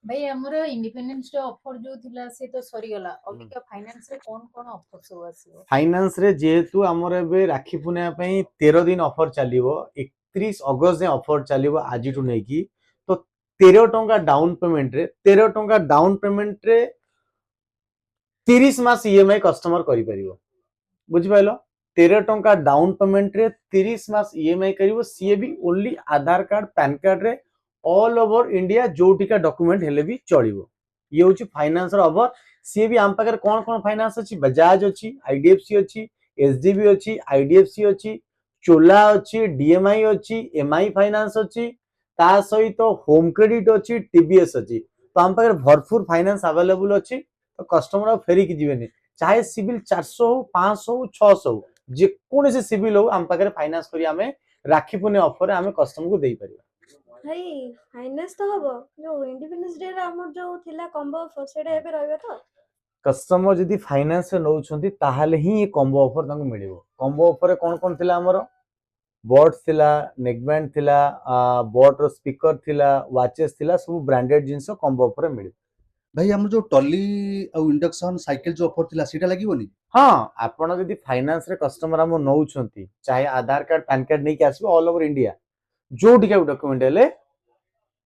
भाई हमर independence day offer जो थिला से तो सरी गला हम्म। अबिका फाइनेंस रे कौन कौन ऑफर सब आसीबो? फाइनान्स रे जेहेतु आमर एबे राखी पूर्णिमा पई 13 दिन ऑफर चलिबो 31 अगस्त जे ऑफर चलिबो आजिटु नै की तो 13 टंका डाउन पेमेंट रे 13 टंका डाउन पेमेंट रे 30 मास ईएमआई कस्टमर करि परिबो बुझि पाइलो 13 टंका डाउन पेमेंट रे 30 मास ईएमआई करिवो सीए भी ओनली आधार कार्ड पैन कार्ड रे ऑल ओवर इंडिया जोटिका डॉक्यूमेंट हेले भी चलिबो ये होची फाइनान्स रो ऑफर सीए भी आम पाकर कोन कोन फाइनान्स अछि बजाज अछि आईडीएफसी अछि एसडीबी अछि आईडीएफसी अछि चोला अछि डीएमआई अछि एमआई फाइनान्स अछि ता सहित होम क्रेडिट अछि टीबीएस अछि तो आम पाकर भरपूर फाइनान्स अवेलेबल अछि तो कस्टमर फेरी की जीवेनी चाहे सिविल 400 हो 500 हो 600 हो जेकोसी सिविल हो आम पाखे फाइनान्स करी आमे राखी पूर्णिमा ऑफर आमे कस्टमर को देई परिबा भाई फाइनेंस तो हबो जो इंडिपेंडेंस डे रे हमर जो थिला कॉम्बो ऑफर सेडा एबे रहबे तो कस्टमर जदि फाइनान्स नौछंती ताहाले ही ये कॉम्बो ऑफर तांको मिलिबो कॉम्बो ऑफर कोन कोन थिला हमरो बॉट थिला नेकबैंड थिला बॉट रो स्पीकर थिला वाचेस थिला सब ब्रांडेड जिंस कॉम्बो ऑफर मिले भाई हमर जो टॉली और इंडक्शन साइकिल जो ऑफर थिला सेटा लागिवोनी हाँ आपण जदि फाइनान्स रे कस्टमर हम नौछंती चाहे आधार कार्ड पैन कार्ड नै के आसीबो ऑल ओवर इंडिया जो टिका डॉक्यूमेंट हेले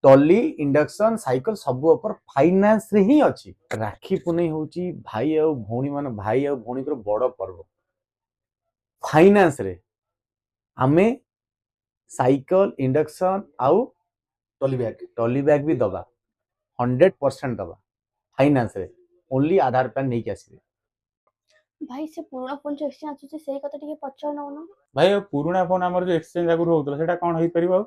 टॉली इंडक्शन साइकिल सब ऑफर फाइनान्स रे ही अछि राखी पुनै होची भाई और भौणी मान भाई और भौणी को बड़ पर्व फाइनान्स रे आमे साइकिल इंडक्शन आउ टॉली बैग भी दबा 100% दबा फाइनान्स रे ओनली आधार पैन नहीं के आसीबे भाई से पुराना फोन जो एक्सचेंज आछुचे सेही कथा टिके पचार नउनो भाई पुराना फोन आमर जो एक्सचेंज आगु होतला सेटा कोन होई परिबो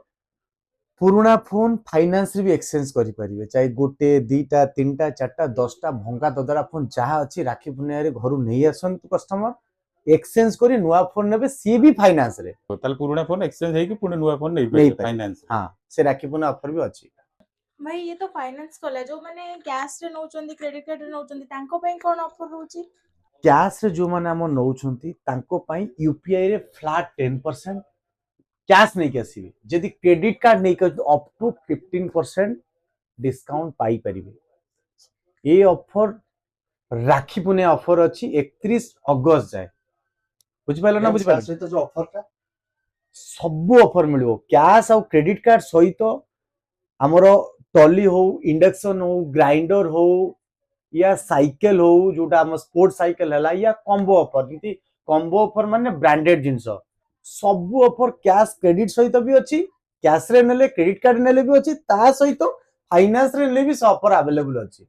पुराना फोन फाइनान्स रे भी एक्सचेंज करि परिबे चाहे गोटे दीटा तीनटा चारटा 10टा भंगा ददरा फोन जहा अछि राखी पुनिया रे घरु नै आसन कस्टमर एक्सचेंज करी नुआ फोन नेबे सी भी फाइनान्स रे ताल पुराना फोन एक्सचेंज हेई कि पुणे नुआ फोन नै नहीं परिबे पाए। फाइनान्स हाँ से राखी पुनिया ऑफर भी अछि भाई ये तो फाइनेंस कला जो माने कैश रे नौचंदी क्रेडिट कार्ड रे नौचंदी तांको पई कोन ऑफर रहउची कैश रे जो माने हम नौछंती तांको पई यूपीआई रे फ्लैट 10% कैश नहीं के आसीबे जदि क्रेडिट कार्ड नहीं कर अप टू 15% डिस्काउंट पाई परिबे ये ऑफर राखी पुनिया ऑफर अछि 31 अगस्त जाए बुझ पाइलो ना बुझ पाइलो सहित जो ऑफर था सब ऑफर मिलिबो कैश और क्रेडिट कार्ड सहित हमरो टॉली हो इंडक्शन हो ग्राइंडर हो या साइकिल हो जोटा हम स्पोर्ट साइकिल हला या कॉम्बो ऑफर जति कॉम्बो ऑफर माने ब्रांडेड जिंस सब ऑफर कैश क्रेडिट सहित भी अछि कैश रे नेले क्रेडिट कार्ड नेले भी अछि ता सहित फाइनान्स रे नेले भी ऑफर अवेलेबल अछि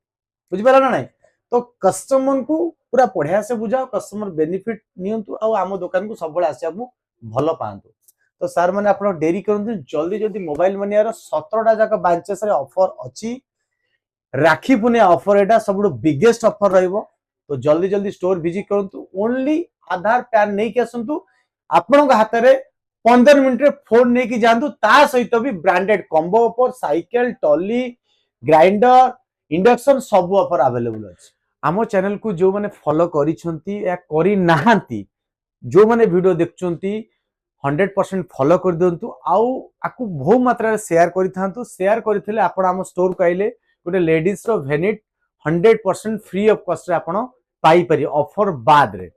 बुझ पाला ना नहीं तो कस्टमर को पूरा बढ़िया से बुझाओ कस्टमर बेनिफिट नियंतु आ आम दुकान को सब आसिया भल पातु तो सर मैंने आप डेरी करते जल्दी जल्दी मोबाइल मनिया 17टा जाक ब्रांचेस रे ऑफर अछि राखी पुनिया ऑफर एटा सब बिगेस्ट ऑफर रहिबो तो जल्दी जल्दी स्टोर विजिट करंतु ओनली आधार पैन नहीं के आसंतु आपन हाथ रे 15 मिनिट रे फोन नहीं की जानतु ता सहित भी branded combo offer cycle trolley grinder induction सब ऑफर अवेलेबल अछि आमो चैनल को जो माने फॉलो करिसंती या करि नाहंती जो माने वीडियो देखचंती 100% फॉलो कर दिंतु आउ आकु बहु मात्रा रे शेयर करिथांतु शेयर करथिले आपण आम स्टोर को आइले गोटे लेडीज रो वेनिट 100% फ्री ऑफ कॉस्ट रे आपण पाई परि ऑफर बाद रे